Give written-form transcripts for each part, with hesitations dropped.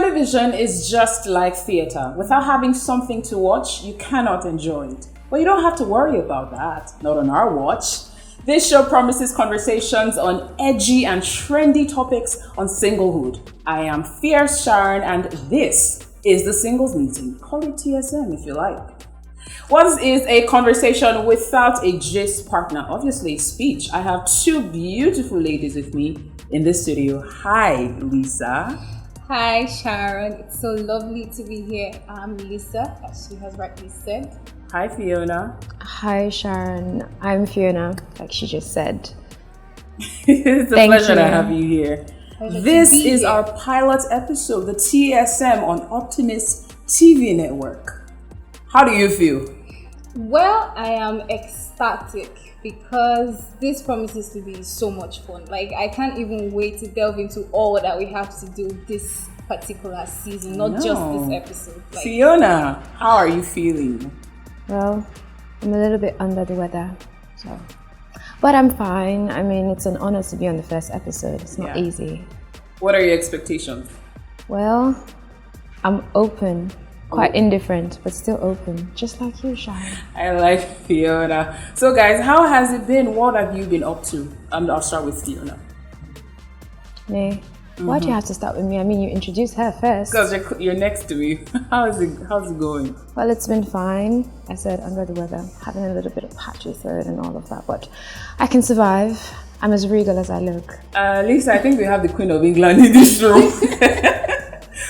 Television is just like theater. Without having something to watch, you cannot enjoy it. But you don't have to worry about that, not on our watch. This show promises conversations on edgy and trendy topics on singlehood. I am Fierce Sharon, and this is the Singles Meeting. Call it TSM if you like. What is a conversation without a gist partner? Obviously, speech. I have two beautiful ladies with me in the studio. Hi, Lisa. Hi, Sharon. It's so lovely to be here. I'm Lisa, as she has rightly said. Hi, Fiona. Hi, Sharon. I'm Fiona, like she just said. It's a pleasure to have you here. This is here. Our pilot episode, the TSM on Optimist TV network. How do you feel? Well, I am ecstatic because this promises to be so much fun. Like, I can't even wait to delve into all that we have to do this particular season, not just this episode. Like, Fiona, how are you feeling? Well, I'm a little bit under the weather, so. But I'm fine. I mean, it's an honor to be on the first episode. It's not easy. What are your expectations? Well, I'm open. Quite indifferent, but still open. Just like you, Sharon. I like Fiona. So guys, how has it been? What have you been up to? I'll start with Fiona. Me? Why do you have to start with me? I mean, you introduced her first. Because you're next to me. How's it going? Well, it's been fine. I said under the weather, having a little bit of patchy throat and all of that, but I can survive. I'm as regal as I look. Lisa, I think we have the Queen of England in this room.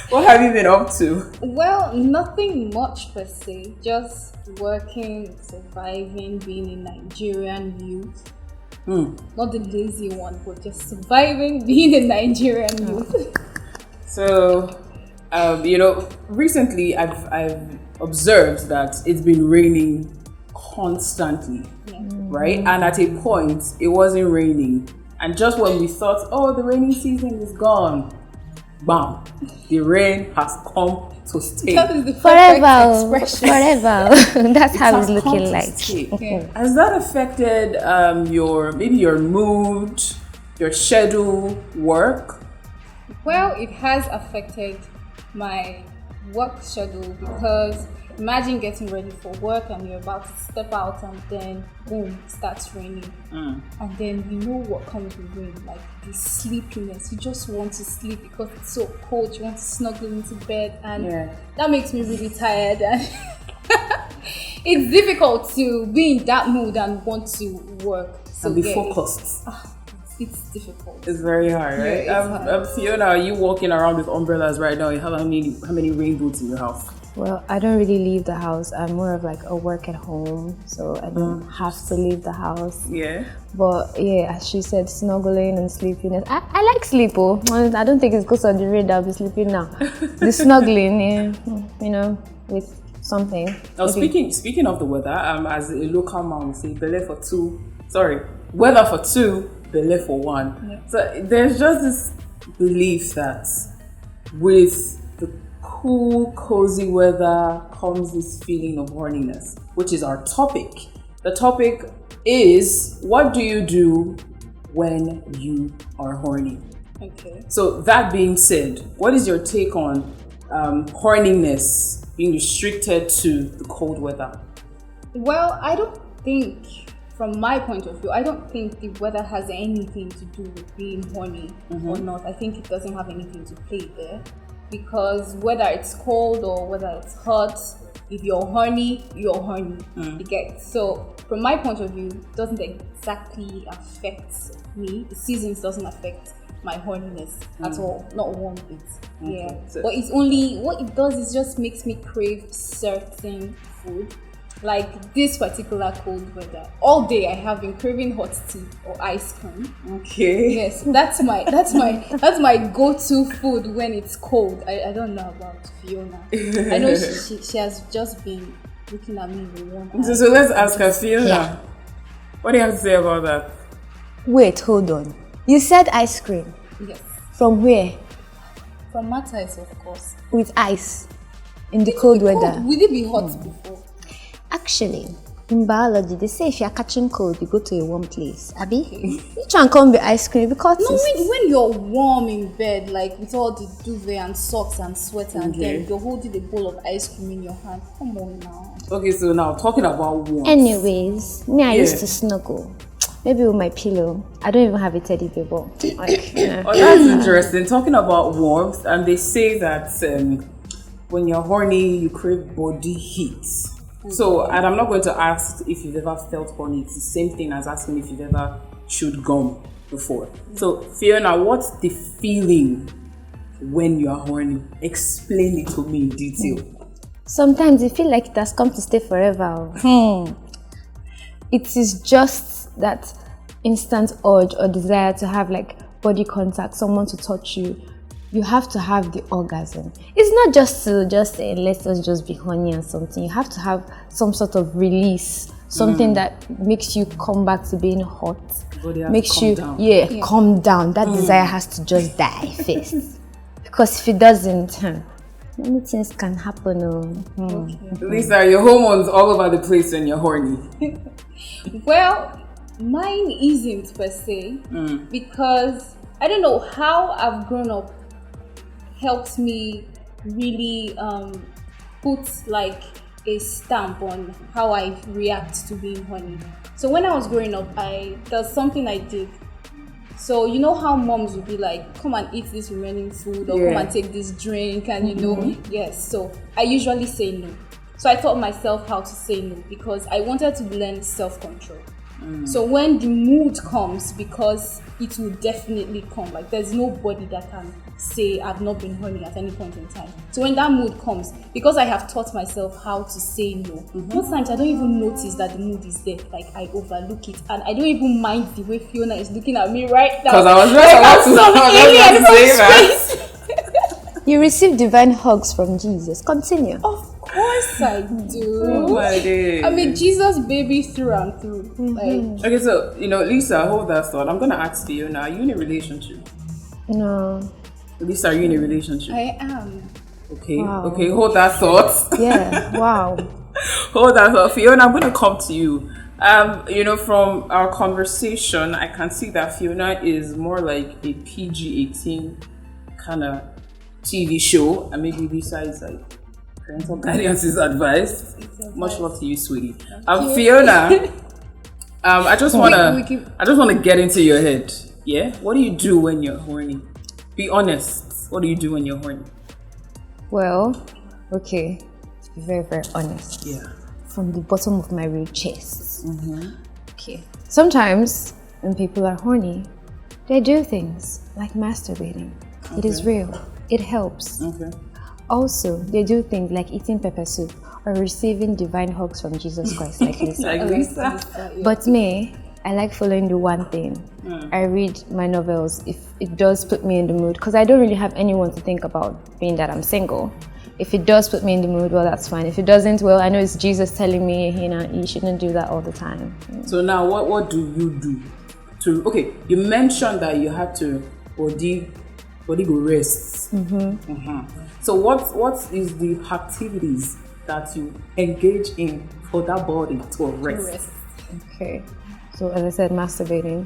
What have you been up to? well, nothing much per se. Just working, surviving, being a Nigerian youth. Not the lazy one, but just surviving, being a Nigerian youth. So, recently I've observed that it's been raining constantly, right? And at a point, it wasn't raining. And just when we thought, oh, the rainy season is gone, bam, the rain has come to stay. That is the Forever. expression. Forever. That's how it's has come looking to like. stay. Yeah. Has that affected your mood, your schedule, work? Well, it has affected my work schedule because imagine getting ready for work and you're about to step out and then boom, it starts raining. And then you know what comes with rain, like the sleepiness. You just want to sleep because it's so cold. You want to snuggle into bed, and that makes me really tired. And it's difficult to be in that mood and want to work. So And be focused. It's difficult. It's very hard, right? Yeah, it's hard. Fiona, are you walking around with umbrellas right now? You have how many rain boots in your house? Well, I don't really leave the house. I'm more of like a work at home, so I don't have to leave the house. Yeah. But yeah, as she said, snuggling and sleepiness. I like sleep, oh. I don't think it's because of the rain that I'll be sleeping now. The snuggling, with something. Now, speaking of the weather, as a local mom, we say weather for two, belle for one. Yeah. So there's just this belief that with the cool, cozy weather comes this feeling of horniness, which is our topic. The topic is, what do you do when you are horny? Okay. So that being said, what is your take on horniness being restricted to the cold weather? Well, I don't think, from my point of view, I don't think the weather has anything to do with being horny or not. I think it doesn't have anything to play there. Because whether it's cold or whether it's hot, if you're horny, you're horny. You get. So from my point of view, it doesn't exactly affect me. The seasons doesn't affect my horniness at all, not one bit. Yeah. So, but it's only, what it does is just makes me crave certain food. Like this particular cold weather, all day I have been craving hot tea or ice cream. Okay. Yes, that's my go-to food when it's cold. I don't know about Fiona. I know she has just been looking at me with one eye. So let's ask her, Fiona. Yeah. What do you have to say about that? Wait, hold on. You said ice cream. Yes. From where? From Matthias, of course. With ice in the cold weather. Will it be hot before? Actually, In biology, they say if you're catching cold, you go to a warm place. Abi, you try and come with ice cream because No, when you're warm in bed, like with all the duvet and socks and sweater, and then you're holding a bowl of ice cream in your hand. Come on now. Okay, so now talking about warmth. Anyways, me, I used to snuggle. Maybe with my pillow. I don't even have a teddy bear, but like, Oh, that's interesting. Talking about warmth, and they say that when you're horny, you crave body heat. So, and I'm not going to ask if you've ever felt horny. It's the same thing as asking if you've ever chewed gum before. So, Fiona, what's the feeling when you're horny? Explain it to me in detail. sometimes you feel like it has come to stay forever. It is just that instant urge or desire to have like body contact, someone to touch you. You have to have the orgasm. It's not just to say let us just be horny and something. You have to have some sort of release, something that makes you come back to being hot. Makes you calm down. That desire has to just die first. Because if it doesn't, many things can happen. Lisa, your hormones all over the place when you're horny. Well, mine isn't per se, because I don't know how I've grown up helps me really put like a stamp on how I react to being horny. So when I was growing up, there's something I did. So you know how moms would be like, come and eat this remaining food, or come and take this drink, and you know, yes. So I usually say no. So I taught myself how to say no because I wanted to learn self-control. So when the mood comes, because it will definitely come, like there's nobody that can say I've not been horny at any point in time. So when that mood comes, because I have taught myself how to say no, most times I don't even notice that the mood is there. Like I overlook it, and I don't even mind the way Fiona is looking at me right now. Because I was just about to say that. You receive divine hugs from Jesus. Continue. Of course I do. Oh my days. I'm a Jesus baby through and through. Okay, so Lisa, hold that thought. I'm gonna ask Fiona, are you in a relationship? No. Lisa, are you in a relationship? I am. Okay. Wow. Okay, hold that thought. Yeah. Wow. Hold that thought. Fiona, I'm gonna come to you. From our conversation, I can see that Fiona is more like a PG-18 kind of TV show, and maybe Lisa is like parental guidance is advised. Much love to you, sweetie. Fiona, I just wanna get into your head. Yeah, what do you do when you're horny? Be honest. What do you do when you're horny? Well, okay, to be very, very honest. Yeah. From the bottom of my real chest. Okay. Sometimes when people are horny, they do things like masturbating. It is real. It helps. Okay. Also, they do things like eating pepper soup or receiving divine hugs from Jesus Christ, like Lisa. Like Lisa. But me, I like following the one thing. I read my novels if it does put me in the mood, because I don't really have anyone to think about, being that I'm single. If it does put me in the mood, well, that's fine. If it doesn't, well, I know it's Jesus telling me, you shouldn't do that all the time. So now, what do you do? You mentioned that you had to body go rest. So what is the activities that you engage in for that body to rest? Okay. So as I said, masturbating.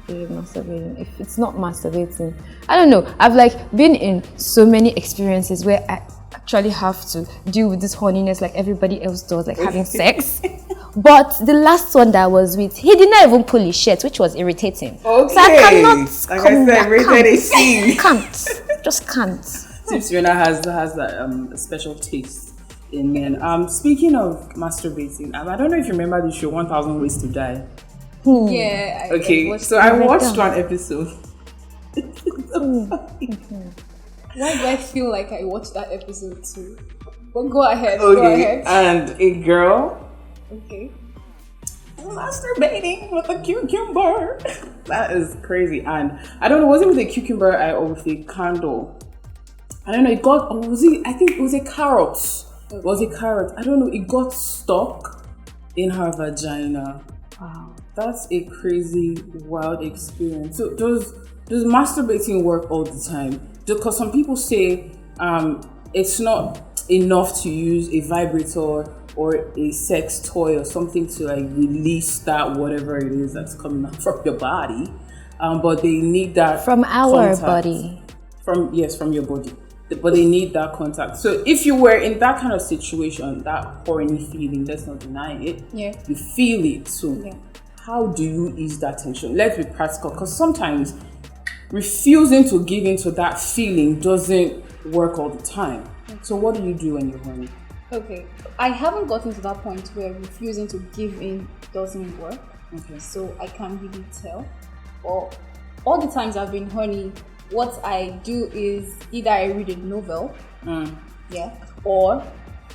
Masturbating. If it's not masturbating, I don't know. I've been in so many experiences where I actually have to deal with this horniness like everybody else does, like having sex. But the last one that I was with, he did not even pull his shirt, which was irritating. Okay. So I cannot just can't. Since Fiona has that special taste in men. Speaking of masturbating, I don't know if you remember the show 1000 Ways to Die. Yeah. I watched one episode. Why do I feel like I watched that episode too? But go ahead. Okay. Go ahead. And a girl. Okay. Masturbating with a cucumber. That is crazy. And I don't know, was it with a cucumber or with a candle? I don't know. I think it was a carrot. Okay. It was a carrot. I don't know. It got stuck in her vagina. Wow. That's a crazy, wild experience. So does masturbating work all the time? Because some people say it's not enough to use a vibrator or a sex toy or something to like release that whatever it is that's coming out from your body. But they need that from our contact. body. From your body. But they need that contact. So if you were in that kind of situation, that horny feeling, let's not deny it. Yeah. You feel it. So Yeah. how do you ease that tension? Let's be practical, because sometimes refusing to give into that feeling doesn't work all the time. So what do you do when you're horny? Okay, I haven't gotten to that point where refusing to give in doesn't work. Okay. So I can't really tell. Or all the times I've been horny, what I do is either I read a novel, or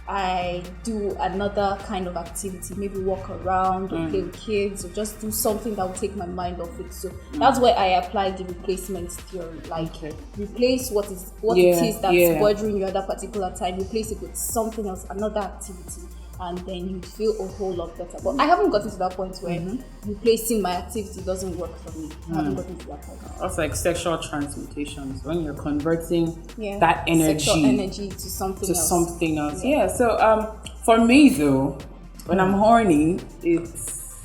I do another kind of activity, maybe walk around or play with kids, or just do something that will take my mind off it. So that's where I apply the replacement theory. Like replace what it is that's bothering you at that particular time, replace it with something else, another activity, and then you feel a whole lot better. But I haven't gotten to that point where replacing my activity doesn't work for me. I haven't gotten to that point. That's like sexual transmutations, when you're converting that sexual energy to something else. Yeah. So for me though, when I'm horny, it's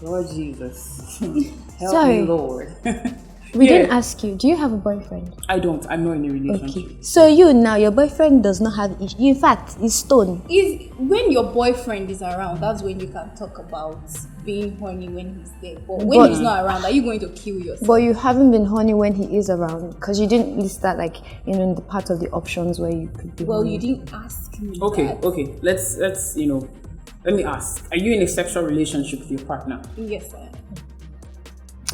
Lord Jesus. Help me, Lord. We didn't ask you, do you have a boyfriend? I don't. I'm not in a relationship. Okay. So your boyfriend does not have issue. In fact, he's stone. When your boyfriend is around, that's when you can talk about being horny when he's there. But when he's not around, are you going to kill yourself? But you haven't been horny when he is around, because you didn't list that in the part of the options where you could be horny. You didn't ask me. Okay. that. Okay. Let's let me ask. Are you in a sexual relationship with your partner? Yes, I am.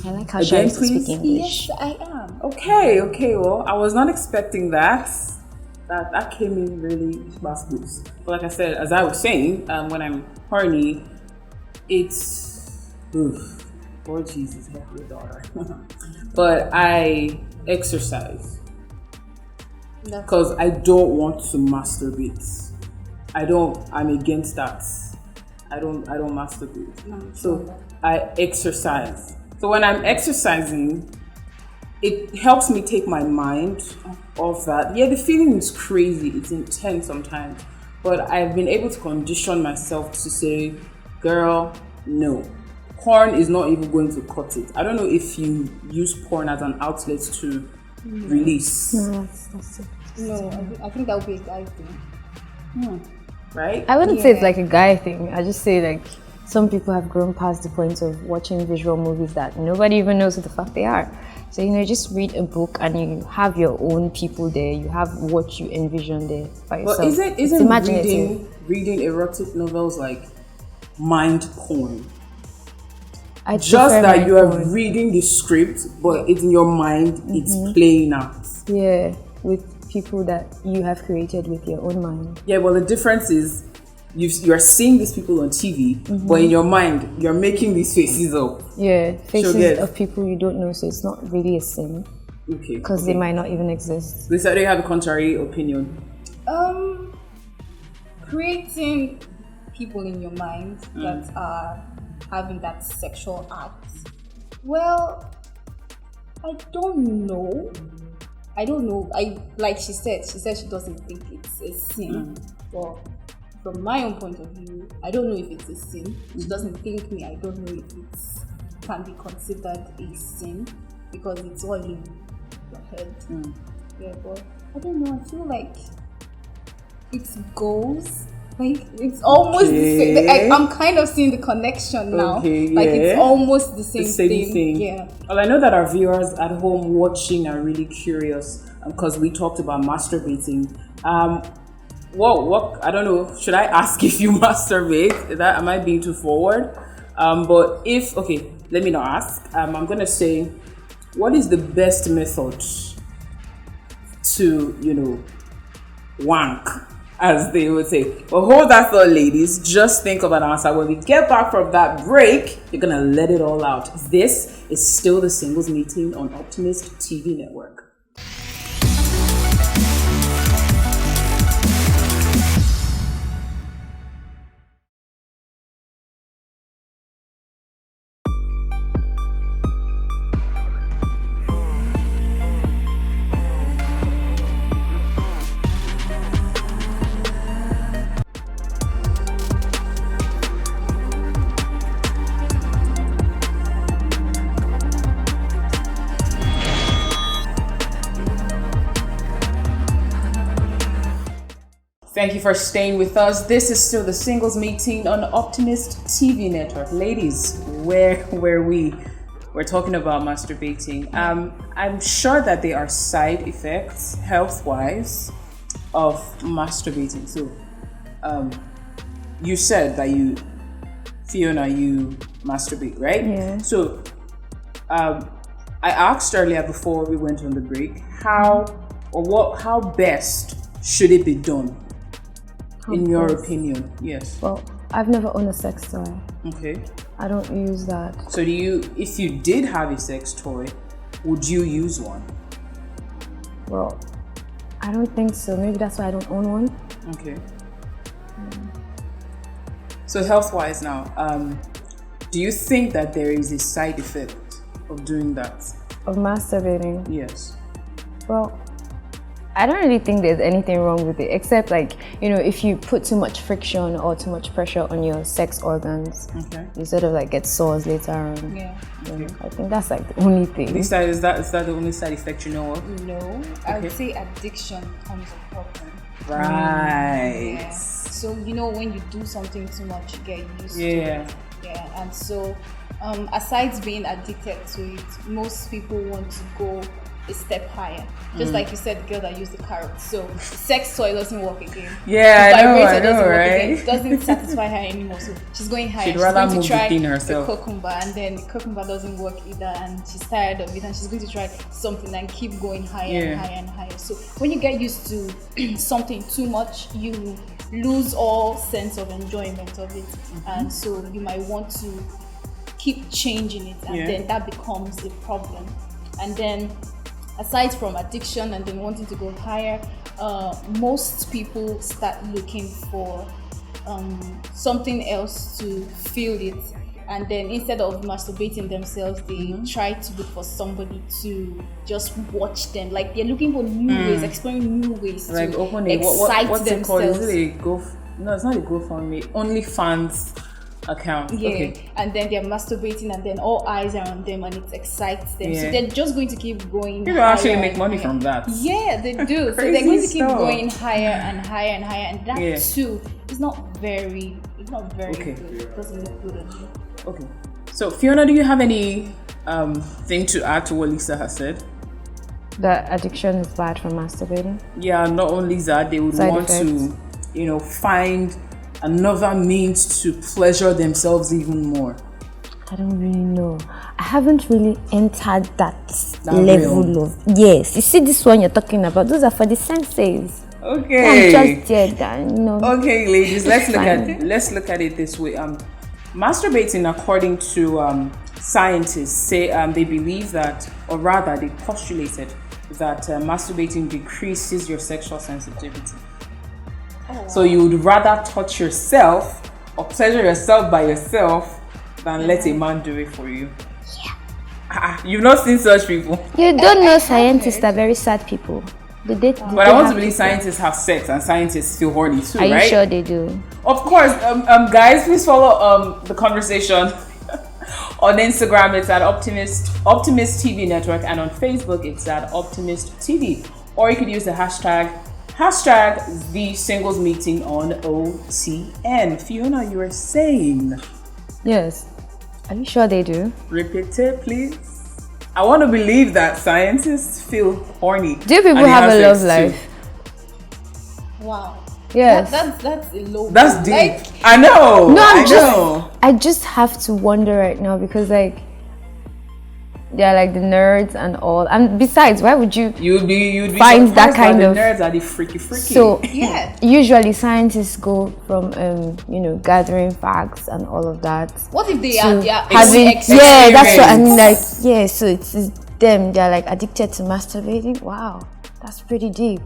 I like how Sharon speaks English. Yes, I am. Okay. Well, I was not expecting that. That came in really fast boost. But like I said, as I was saying, when I'm horny, it's Lord Jesus, help your daughter. But I exercise because I don't want to masturbate. I'm against that. I don't masturbate. So I exercise. So when I'm exercising, it helps me take my mind off that. Yeah, the feeling is crazy. It's intense sometimes. But I've been able to condition myself to say, girl, no. Porn is not even going to cut it. I don't know if you use porn as an outlet to release. No, that's it. No, I think that would be a guy thing. Right? I wouldn't say it's like a guy thing. I just say some people have grown past the point of watching visual movies that nobody even knows who the fuck they are. So, just read a book and you have your own people there. You have what you envision there by yourself. But isn't reading erotic novels like mind porn? Just that you are reading the script, but it's in your mind, it's playing out. Yeah, with people that you have created with your own mind. Yeah, well, the difference is you're seeing these people on TV, but in your mind, you're making these faces up. Yeah, faces of people you don't know, so it's not really a sin. Okay. Because they might not even exist. Lisa, do you have a contrary opinion? Creating people in your mind that are having that sexual act. Well, I don't know. Like she said she doesn't think it's a sin. But from my own point of view, I don't know if it's a sin. She doesn't think me. I don't know if it can be considered a sin because it's all in your head. Yeah, but I don't know. I feel like it goes. Like it's almost the same. I'm kind of seeing the connection now. It's almost the same thing. Yeah. Well, I know that our viewers at home watching are really curious because we talked about masturbating. What I don't know. Should I ask if you masturbate? Am I being too forward? But let me not ask. I'm gonna say, what is the best method to wank, as they would say? Well, hold that thought, ladies. Just think of an answer. When we get back from that break, you're gonna let it all out. This is still the Singles Meeting on Optimist TV Network. Thank you for staying with us. This is still the Singles Meeting on Optimist TV Network. Ladies, where were we? We're talking about masturbating. I'm sure that there are side effects, health-wise, of masturbating. So, you said that Fiona, you masturbate, right? Yeah. So, I asked earlier before we went on the break, how best should it be done? In your opinion, yes. Well, I've never owned a sex toy. Okay. I don't use that. So if you did have a sex toy, would you use one? Well, I don't think so. Maybe that's why I don't own one. Okay. So health-wise now, do you think that there is a side effect of doing that? Of masturbating? Yes. Well, I don't really think there's anything wrong with it, except if you put too much friction or too much pressure on your sex organs, you sort of get sores later on. Yeah. Okay. I think that's the only thing. Is that the only side effect you know of? No, I would say addiction becomes a problem. Right. Yeah. So when you do something too much, you get used to it. Yeah, and so aside being addicted to it, most people want to go a step higher. Just like you said, the girl that used the carrot. So sex toy doesn't work again. Yeah, I know, doesn't work right? again. It doesn't satisfy her anymore. So she's going higher. She'd She's rather going move to try within herself. the cucumber, and then the cucumber doesn't work either, and she's tired of it, and she's going to try something and keep going higher and higher and higher. So when you get used to something too much, you lose all sense of enjoyment of it, and so you might want to keep changing it, and then that becomes a problem. And then aside from addiction and then wanting to go higher, most people start looking for something else to feel it, and then instead of masturbating themselves, they try to look for somebody to just watch them. Like they're looking for new ways, exploring new ways to open excite what's themselves. it called? Is it No, it's not a GoFundMe. OnlyFans account. Yeah, okay. And then they're masturbating, and then all eyes are on them, and it excites them. Yeah. So they're just going to keep going. People actually make money from that. Yeah, they do. So Crazy they're going to keep stuff. going higher and higher and higher, and that too is not very Okay. good. It doesn't look good on you. Okay. So Fiona, do you have any thing to add to what Lisa has said? That addiction is bad for masturbating. Yeah, not only that, they would want to, find another means to pleasure themselves even more. I don't really know. I haven't really entered that level realm. of. Yes, you see this one you're talking about. Those are for the senses. Okay. I'm just there, Okay, ladies, let's look fine. at it this way. Masturbating, according to scientists, say they believe that, or rather, they postulated that masturbating decreases your sexual sensitivity. Oh, wow. So you would rather touch yourself or pleasure yourself by yourself than let a man do it for you. Yeah. You've not seen such people. You don't know scientists are very sad people. But I want to believe scientists have sex and scientists feel horny too, right? Are you sure they do? Of course. Guys, please follow the conversation on Instagram. It's at Optimist TV Network, and on Facebook it's at Optimist TV. Or you could use the hashtag the Singles Meeting on OTN. Fiona, you were saying? Yes. Are you sure they do? Repeat it, please. I want to believe that scientists feel horny. Do people have a love life? Wow. Yes. That's a low. That's deep. I know. No, I I just have to wonder right now because they're like the nerds and all. And besides, why would you you'd be find that kind of nerds are the freaky. So yeah. Usually scientists go from gathering facts and all of that. What if they to are having that's what I mean. So it's them. They're like addicted to masturbating. Wow, that's pretty deep.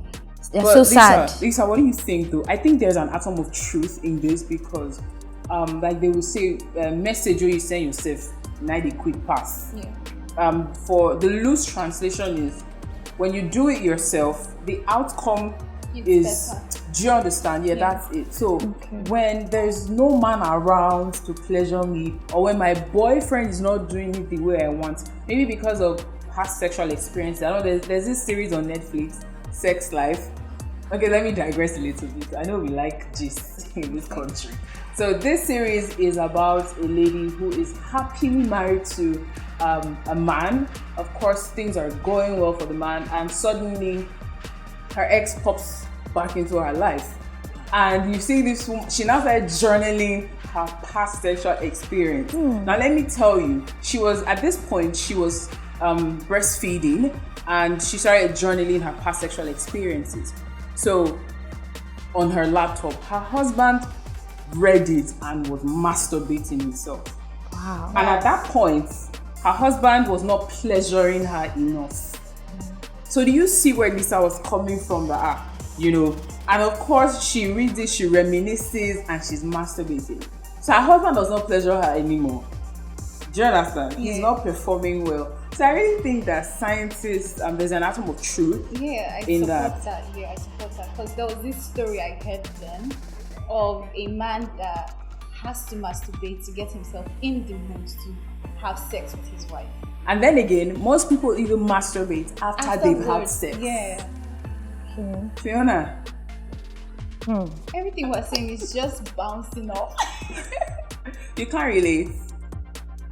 They're so sad. Lisa, what do you think though? I think there's an atom of truth in this because like they will say message where you send yourself not a quick pass. Yeah. For the loose translation is when you do it yourself, the outcome is better. Do you understand? Yeah, that's it. So when there's no man around to pleasure me, or when my boyfriend is not doing it the way I want, maybe because of past sexual experience. I know there's this series on Netflix, Sex Life. Okay, let me digress a little bit. I know we like gist in this country. So this series is about a lady who is happily married to a man. Of course, things are going well for the man, and suddenly her ex pops back into her life. And you see this woman, she now started journaling her past sexual experience. Now let me tell you, she was breastfeeding, and she started journaling her past sexual experiences. So on her laptop, her husband read it and was masturbating himself. Wow. And at that point, her husband was not pleasuring her enough. So do you see where Lisa was coming from? And of course, she reads it, she reminisces, and she's masturbating. So her husband does not pleasure her anymore. Do you understand? He's not performing well. So I really think that scientists, there's an atom of truth in that. Yeah, I support that. Because there was this story I heard then of a man that has to masturbate to get himself in the mood to have sex with his wife. And then again, most people even masturbate after they've had sex. Yeah. Fiona. Everything we're saying is just bouncing off. You can't relate.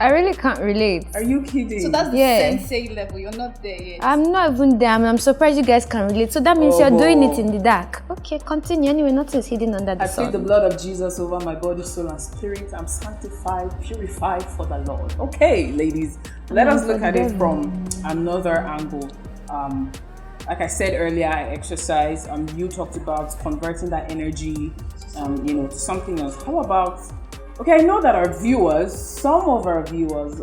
I really can't relate. Are you kidding? So that's the sensei level. You're not there yet. I'm not even there. I'm surprised you guys can relate. So that means you're doing it in the dark. Okay, continue. Anyway, nothing is hidden under the sun. I plead the blood of Jesus over my body, soul, and spirit. I'm sanctified, purified for the Lord. Okay, ladies, let us look at it from another angle. Like I said earlier, I exercise. You talked about converting that energy, to something else. How about? Okay, I know that some of our viewers,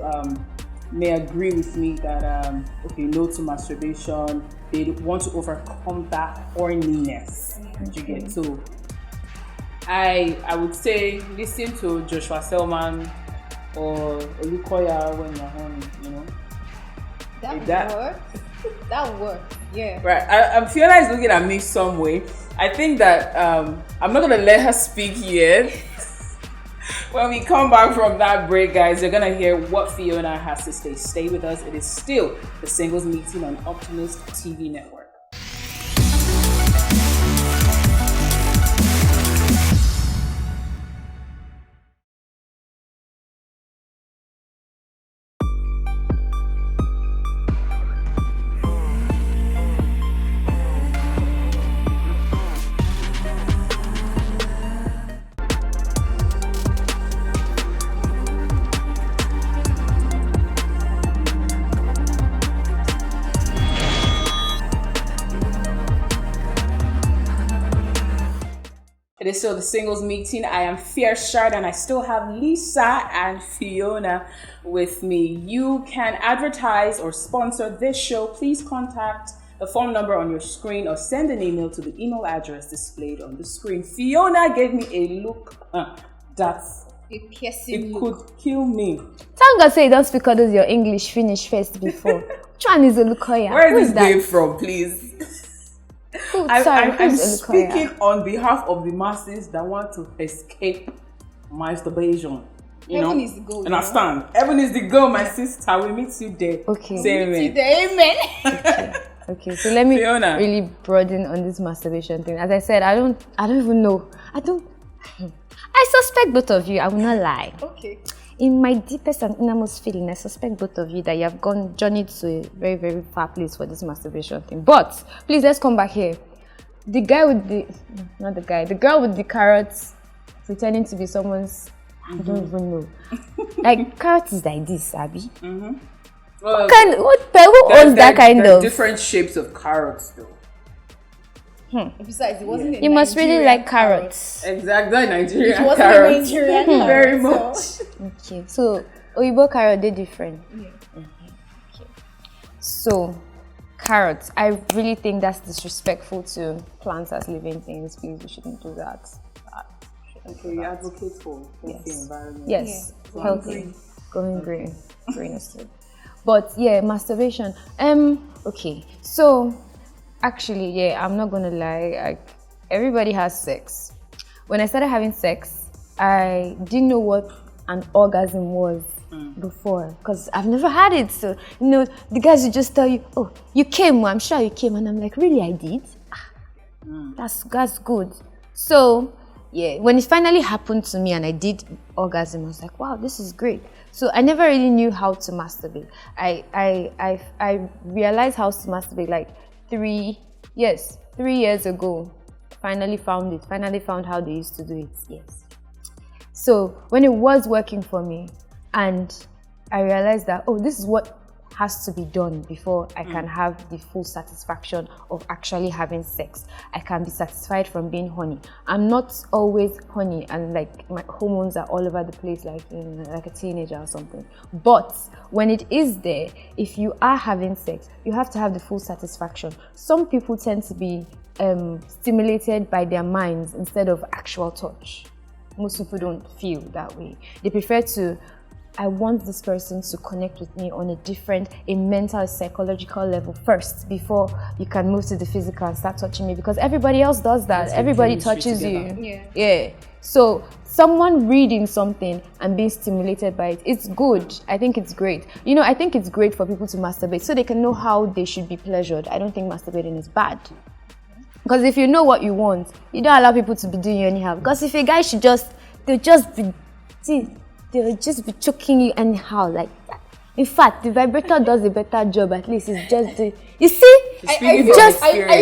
may agree with me that no to masturbation. They want to overcome that horniness. You get so. I would say listen to Joshua Selman or Olukoya when you're horny. That works. Yeah. Right. Fiona is looking at me some way. I think that I'm not gonna let her speak yet. When we come back from that break, guys, you're gonna hear what Fiona has to say. Stay with us. It is still the Singles Meeting on Optimist TV Network. It is still the Singles Meeting. I am Sharon, and I still have Lisa and Fiona with me. You can advertise or sponsor this show. Please contact the phone number on your screen or send an email to the email address displayed on the screen. Fiona gave me a look could kill me. Thank God say you don't speak all those your English finish first before. Which one is Olukoya? Where is this babe from, please? I'm speaking on behalf of the masses that want to escape masturbation. Heaven is the goal. Understand? Heaven is the goal, my sister. We meet you there. Okay. Say amen. Amen. Okay, so let me Fiona. really broaden on this masturbation thing. As I said, I don't even know. I suspect both of you. I will not lie. Okay. In my deepest and innermost feeling, I suspect both of you that you have journeyed to a very, very far place for this masturbation thing. But please, let's come back here. The girl with the carrots pretending to be someone's, I don't even know. Like, carrots is like this, Abby. Mm-hmm. Who owns that kind of? Different shapes of carrots, though. Besides, it wasn't a You must really like carrots. Exactly, Nigerian It wasn't carrots. a Nigerian carrot, Very so- much. Okay, so Oyibo carrot, they're different. Yeah. Okay. So, carrots, I really think that's disrespectful to plants as living things. Please, we shouldn't do that. Okay, you advocate for healthy environment. Yes, Yeah. healthy, going green. Green is good. But yeah, masturbation. Okay, so actually, yeah, I'm not gonna lie. Everybody has sex. When I started having sex, I didn't know what an orgasm was before, because I've never had it. So the guys will just tell you, "Oh, you came. Well, I'm sure you came," and I'm like, "Really, I did." That's good. So yeah, when it finally happened to me and I did orgasm, I was like, wow, this is great. So I never really knew how to masturbate. I realized how to masturbate like 3 years ago. Finally found how they used to do it. Yes. So when it was working for me and I realized that, oh, this is what has to be done before I can have the full satisfaction of actually having sex. I can be satisfied from being horny. I'm not always horny and like my hormones are all over the place like like a teenager or something. But when it is there, if you are having sex, you have to have the full satisfaction. Some people tend to be stimulated by their minds instead of actual touch. Most people don't feel that way. They prefer to, I want this person to connect with me on a mental, psychological level first before you can move to the physical and start touching me, because everybody else does that. Everybody touches you. Yeah. So someone reading something and being stimulated by it, it's good. I think it's great. I think it's great for people to masturbate so they can know how they should be pleasured. I don't think masturbating is bad. Because if you know what you want, you don't allow people to be doing you anyhow. Because if a guy they'll just be choking you anyhow like that. In fact, the vibrator does a better job. At least it's just you see. I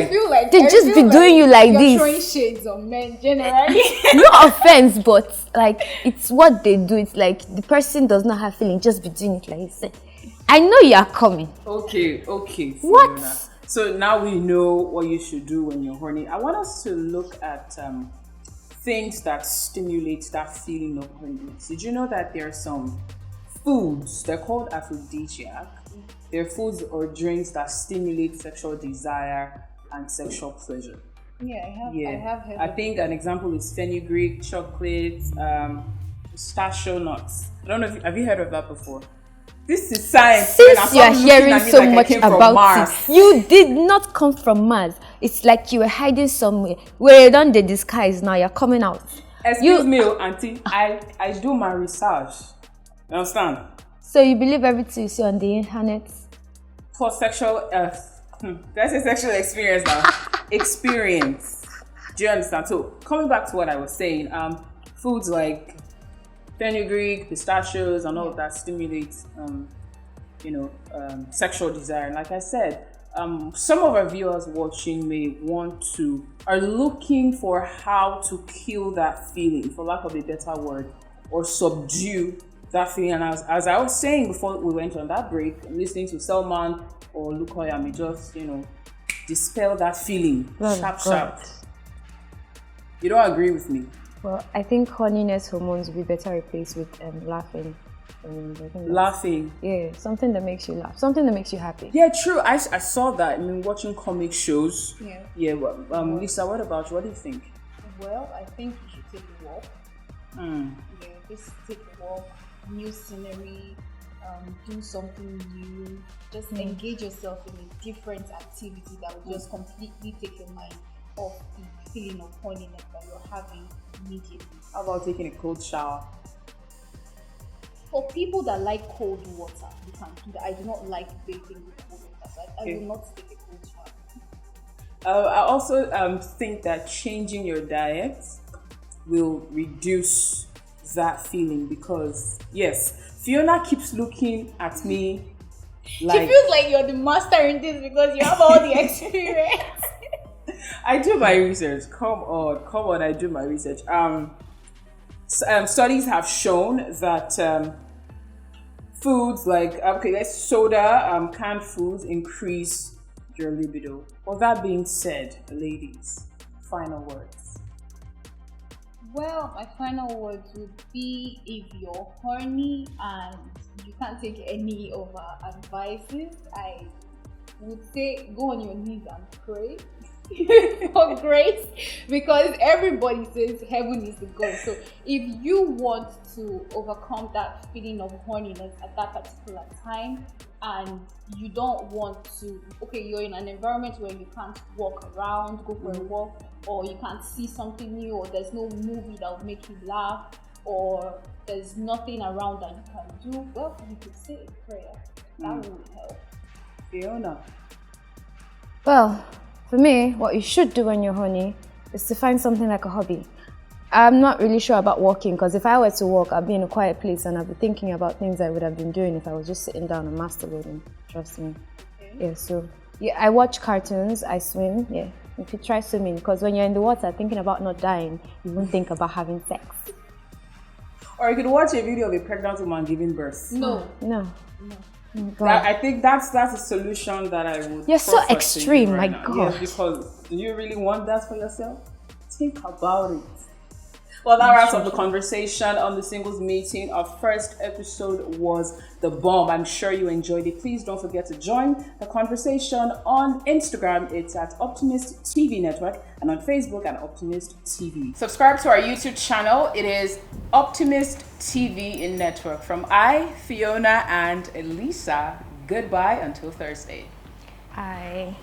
feel like they just be doing you like you're this. throwing shades on men generally. No offense, but like it's what they do. It's like the person does not have feeling, just be doing it like this. I know you are coming. Okay. What? Fiona. So now we know what you should do when you're horny. I want us to look at things that stimulate that feeling of horniness. Did you know that there are some foods, they're called aphrodisiac? They're foods or drinks that stimulate sexual desire and sexual pleasure. Yeah, I have heard. I think an example is fenugreek, chocolate, pistachio nuts. I don't know have you heard of that before? This is science. Since you are hearing so much about it, you did not come from Mars. It's like you were hiding somewhere. Where done the disguise, now you're coming out. Excuse me, auntie. I do my research. You understand? So you believe everything you see on the internet? For sexual, that's a sexual experience now. Experience. Do you understand? So coming back to what I was saying, foods like fenugreek, pistachios, and all of that stimulates, sexual desire. And like I said, some of our viewers watching are looking for how to kill that feeling, for lack of a better word, or subdue that feeling. And as I was saying before we went on that break, listening to Selman or Lukoya may just, dispel that feeling. Sharp. You don't agree with me? Well, I think horniness hormones will be better replaced with laughing. Laughing? Yeah, something that makes you laugh, something that makes you happy. Yeah, true. I saw that. Watching comic shows. Yeah. Yeah. Lisa, what about you? What do you think? Well, I think you should take a walk. Yeah, just take a walk, new scenery, do something new. Just engage yourself in a different activity that will just completely take your mind off the feeling of horniness that you're having immediately. How about taking a cold shower? For people that like cold water, you can do that. I do not like bathing with cold water, so I will not take a cold shower. I also think that changing your diet will reduce that feeling, because yes, Fiona keeps looking at me like she feels like you're the master in this because you have all the experience. I do my research. Come on, I do my research. Studies have shown that foods like soda, canned foods increase your libido. Well, that being said, ladies, final words. Well, my final words would be, if you're horny and you can't take any of our advices, I would say go on your knees and pray for grace, because everybody says heaven is the goal. So if you want to overcome that feeling of horniness at that particular time, and you don't want to, you're in an environment where you can't walk around, go for a walk, or you can't see something new, or there's no movie that will make you laugh, or there's nothing around that you can do, well, you could say a prayer. That would help. Fiona. Well, For me, what you should do when you're horny is to find something like a hobby. I'm not really sure about walking, because if I were to walk, I'd be in a quiet place and I'd be thinking about things I would have been doing if I was just sitting down and masturbating. Trust me. Yeah, so I watch cartoons, I swim. Yeah, if you try swimming, because when you're in the water thinking about not dying, you won't think about having sex. Or you could watch a video of a pregnant woman giving birth. No. I think that's a solution that I would. You're so prefer to extreme, you right my now. God. Yes, because do you really want that for yourself? Think about it. Well, that wraps up the conversation on the Singles Meeting. Our first episode was the bomb. I'm sure you enjoyed it. Please don't forget to join the conversation on Instagram. It's at Optimist TV Network, and on Facebook at Optimist TV. Subscribe to our YouTube channel. It is Optimist TV in Network. From I, Fiona and Lisa, goodbye until Thursday. I